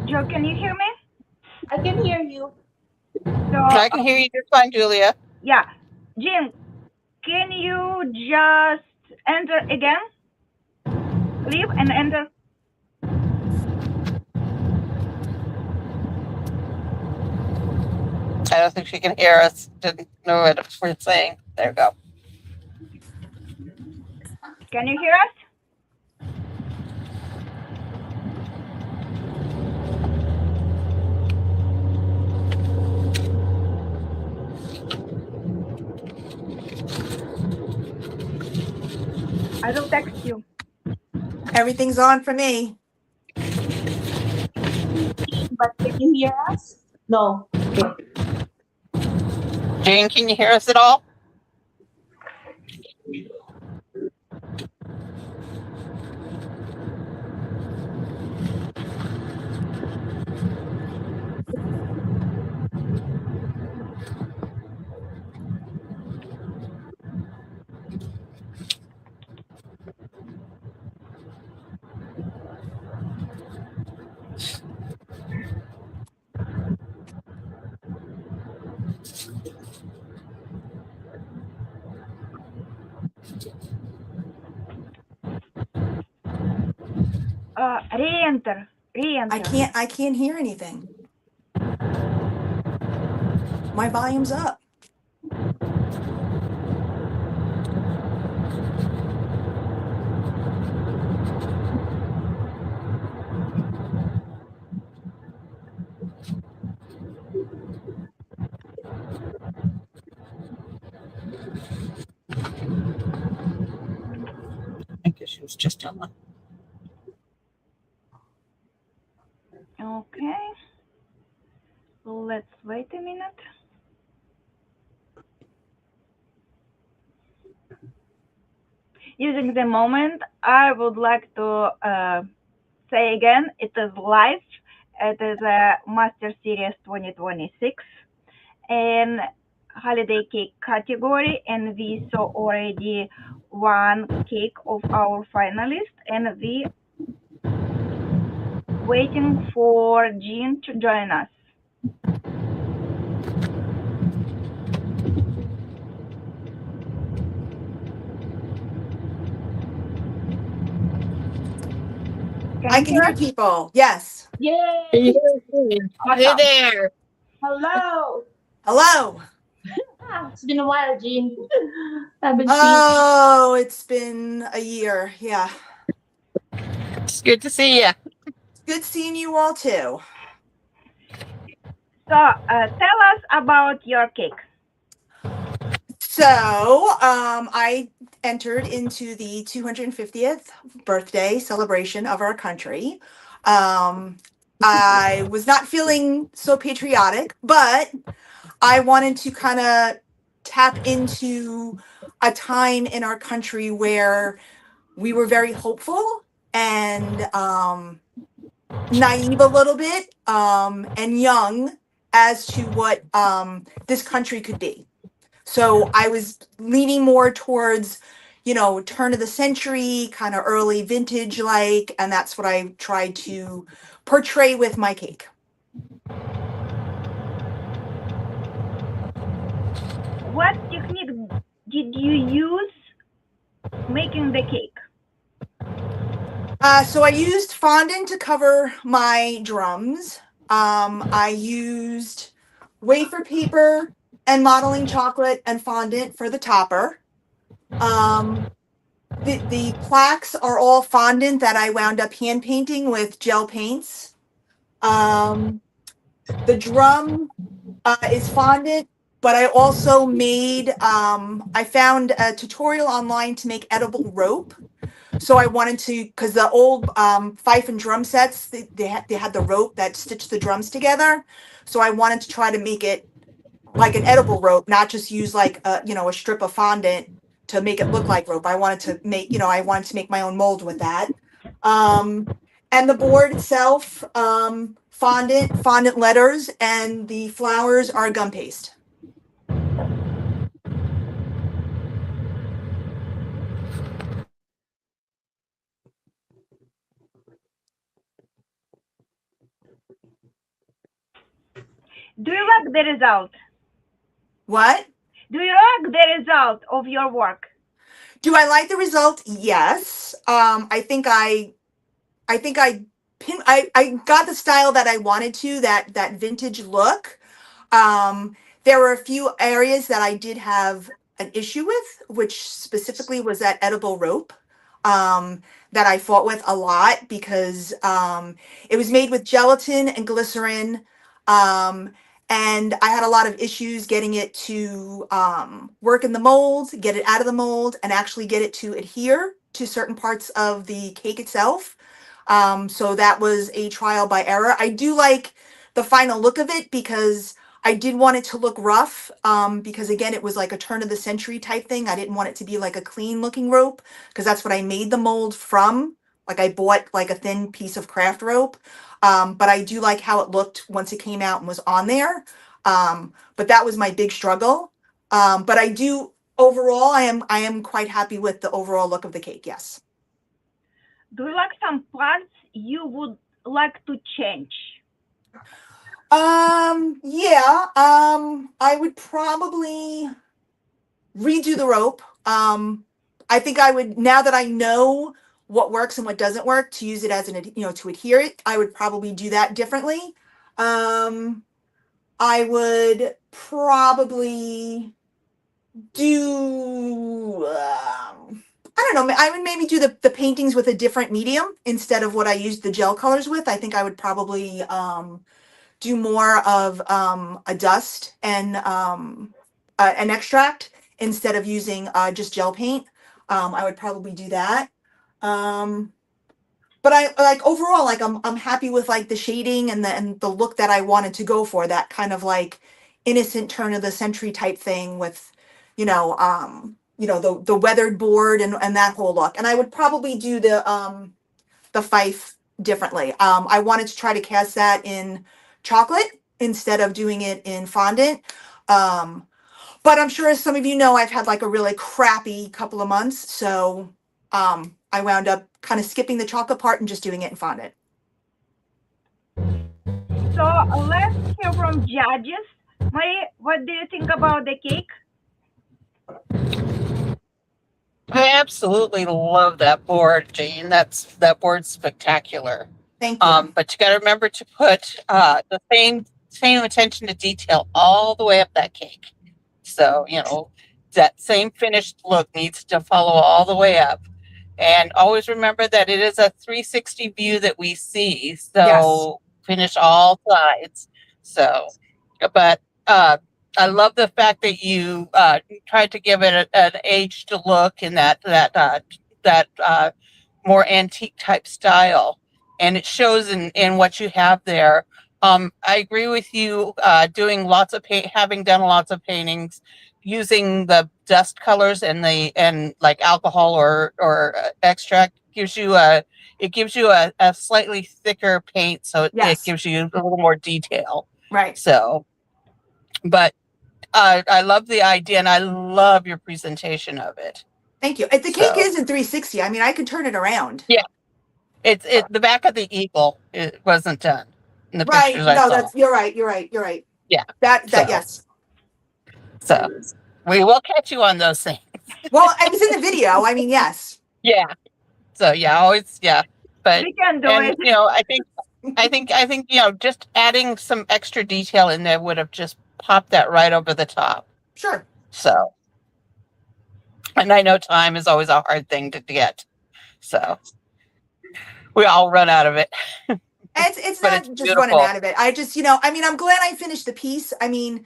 Joe, can you hear me? I can hear you. So I can hear you just fine, Julia. yeah, Jim, can you just enter again? Leave and enter. I don't think she can hear us. Didn't know what we're saying. There we go. Can you hear us? I will text you. Everything's on for me. But can you hear us? No. Jean, can you hear us at all? Re-enter. Re-enter. I can't hear anything. My volume's up. I guess she was just on. Okay. Let's wait a minute. Using the moment, I would like to say again, it is live. It is a Master Series 2026 and holiday cake category, and we saw already one cake of our finalists, and we waiting for Jean to join us. I can hear people. Yes. Yay! Hey Awesome. there. Hello. Hello. It's been a while, Jean. Haven't seen. Oh, it's been a year. Yeah. It's good to see you. Good seeing you all too. So tell us about your cake. So, I entered into the 250th birthday celebration of our country. I was not feeling so patriotic, but I wanted to kind of tap into a time in our country where we were very hopeful and naive a little bit and young as to what this country could be. So I was leaning more towards, turn of the century, kind of early vintage like, and that's what I tried to portray with my cake. What technique did you use making the cake? So I used fondant to cover my drums. I used wafer paper and modeling chocolate and fondant for the topper. The plaques are all fondant that I wound up hand painting with gel paints. The drum is fondant, but I also made, I found a tutorial online to make edible rope. So I wanted to, because the old fife and drum sets, they had the rope that stitched the drums together. So I wanted to try to make it like an edible rope, not just use like a strip of fondant to make it look like rope. I wanted to make, I wanted to make my own mold with that. And the board itself, fondant letters, and the flowers are gum paste. Do you like the result? What? Do you like the result of your work? Do I like the result? Yes. I think I got the style that I wanted to, that vintage look. There were a few areas that I did have an issue with, which specifically was that edible rope. That I fought with a lot because it was made with gelatin and glycerin. And I had a lot of issues getting it to work in the mold, get it out of the mold, and actually get it to adhere to certain parts of the cake itself. So that was a trial by error. I do like the final look of it because I did want it to look rough because again, it was like a turn of the century type thing. I didn't want it to be like a clean looking rope because that's what I made the mold from. Like I bought like a thin piece of craft rope. But I do like how it looked once it came out and was on there. But that was my big struggle. But I do overall, I am quite happy with the overall look of the cake. Yes. Do you like some parts you would like to change? Yeah. I would probably redo the rope. I think I would, now that I know what works and what doesn't work, to use it as an, to adhere it, I would probably do that differently. I would probably do, I don't know, I would maybe do the paintings with a different medium instead of what I used the gel colors with. I think I would probably do more of a dust and an extract instead of using just gel paint. I would probably do that. But I like overall, like I'm happy with like the shading and the look that I wanted to go for, that kind of like innocent turn of the century type thing with, the weathered board and that whole look. And I would probably do the fife differently. I wanted to try to cast that in chocolate instead of doing it in fondant. But I'm sure, as some of you know, I've had like a really crappy couple of months. So I wound up kind of skipping the chocolate part and just doing it in fondant. So let's hear from judges. Marie, what do you think about the cake? I absolutely love that board, Jean. That board's spectacular. Thank you. But you got to remember to put the same attention to detail all the way up that cake. So that same finished look needs to follow all the way up. And always remember that it is a 360 view that we see. So finish all sides. So, but I love the fact that you tried to give it an aged look in that more antique type style, and it shows in what you have there. I agree with you. Doing lots of having done lots of paintings, using the dust colors and like alcohol or extract gives you a slightly thicker paint, so it gives you a little more detail. Right. So, but I love the idea, and I love your presentation of it. Thank you. The cake is in 360. I mean, I can turn it around. Yeah, it's the back of the eagle. It wasn't done in the Right. pictures I saw. You're right. Yeah. Yes. So we will catch you on those things. Well, I was in the video. I mean, yes. Yeah. So always. But We can do it. I think just adding some extra detail in there would have just popped that right over the top. Sure. So, and I know time is always a hard thing to get. So we all run out of it. It's But not it's just beautiful. running out of it. I just, I mean, I'm glad I finished the piece. I mean,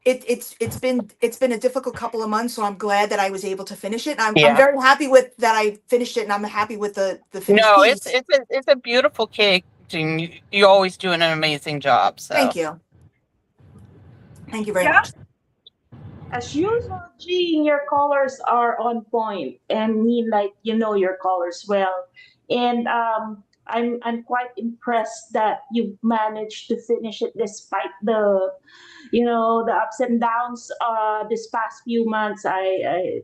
it's been a difficult couple of months, so I'm glad that I was able to finish it. I'm very happy with that I finished it, and I'm happy with the finished piece. It's a beautiful cake, Jean. You always do an amazing job. So thank you very much. As usual, Jean, your colors are on point, and mean like your colors well. And I'm quite impressed that you've managed to finish it despite the the ups and downs this past few months. I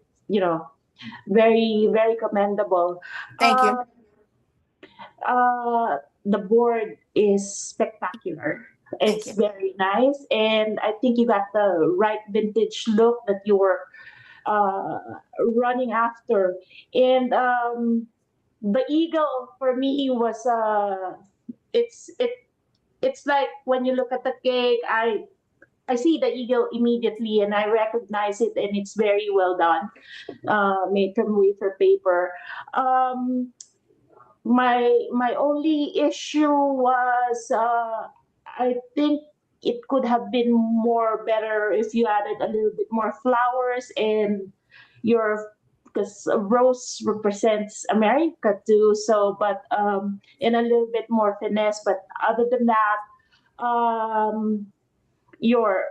very, very commendable. Thank you. The board is spectacular. It's very nice, and I think you got the right vintage look that you were running after. And the eagle for me was it's like when you look at the cake, I see the eagle immediately, and I recognize it, and it's very well done, made from wafer paper. My only issue was I think it could have been more better if you added a little bit more flowers and because rose represents America too. So, but in a little bit more finesse. But other than that, your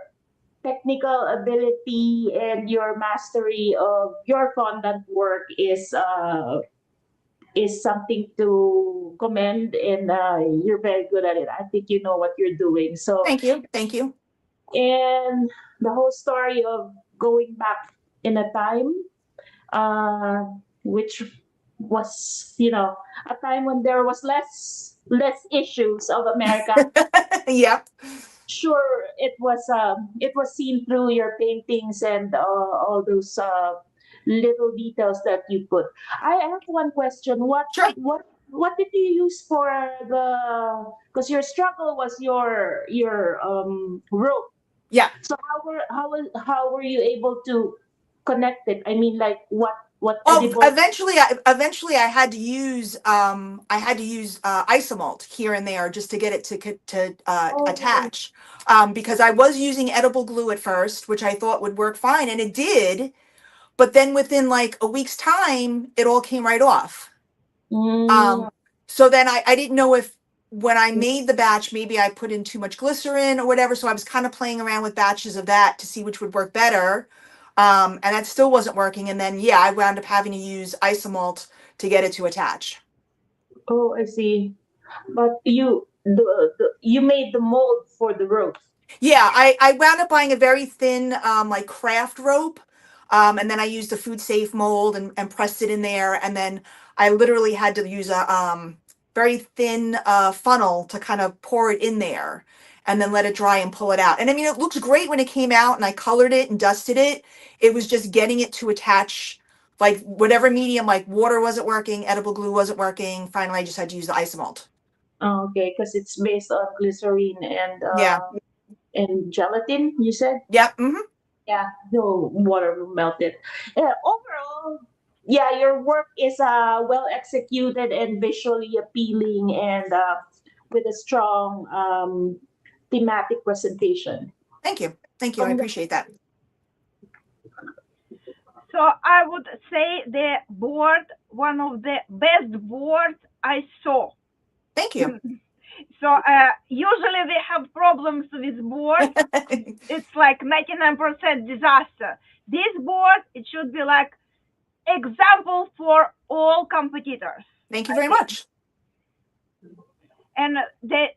technical ability and your mastery of your fondant work is something to commend, and you're very good at it. I think you know what you're doing. So thank you. And the whole story of going back in a time, which was a time when there was less issues of America. Yep. Sure, it was seen through your paintings and all those little details that you put. I have one question. Sure. What did you use for because your struggle was your rope. Yeah. So how were you able to connect it? I mean, like what eventually I had to use isomalt here and there just to get it to attach, because I was using edible glue at first, which I thought would work fine, and it did, but then within like a week's time it all came right off. So then I didn't know if when I made the batch maybe I put in too much glycerin or whatever, so I was kind of playing around with batches of that to see which would work better. And that still wasn't working. And then, I wound up having to use isomalt to get it to attach. Oh, I see. But you made the mold for the rope. Yeah, I wound up buying a very thin, like craft rope. And then I used a food safe mold and pressed it in there. And then I literally had to use a very thin funnel to kind of pour it in there and then let it dry and pull it out. And I mean, it looks great when it came out and I colored it and dusted it. It was just getting it to attach Like whatever medium, like water wasn't working, edible glue wasn't working. Finally, I just had to use the isomalt. Oh, okay, because it's based on glycerine Yeah. and gelatin. You said. Yep. Mm-hmm. Yeah, no water will melt it. Overall, yeah, your work is well executed and visually appealing, and with a strong thematic presentation. Thank you. Thank you. I appreciate that. So I would say the board, one of the best boards I saw. Thank you. So usually we have problems with boards. It's like 99% disaster. This board, it should be like example for all competitors. Thank you very much. And the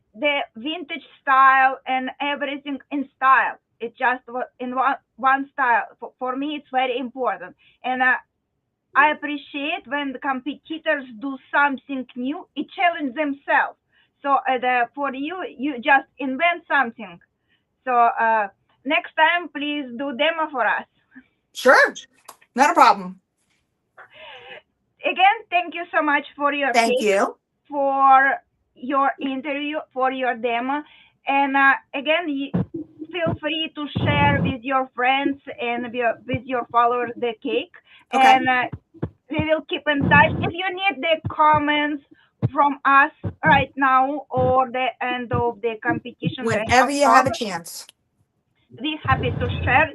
vintage style and everything in style. It just in one style. For me, it's very important. And I appreciate when the competitors do something new. It challenges themselves. So for you, you just invent something. So next time, please do demo for us. Sure. Not a problem. Again, thank you so much for your Thank you. For your interview, for your demo. And again, feel free to share with your friends and with your followers the cake. Okay. And we will keep in touch. If you need the comments from us right now or the end of the competition, whenever you have a chance, we're happy to share,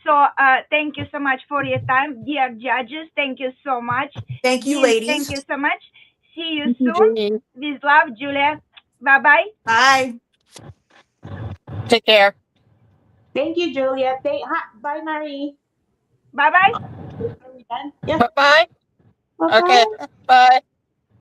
So thank you so much for your time. Dear judges, thank you so much. Thank you, Dean, ladies. Thank you so much. See you soon. With love, Julia. Bye-bye. Bye. Take care. Thank you, Julia. Bye, Marie. Bye-bye. Are we done? Yeah. Bye. Bye-bye. Okay. Bye.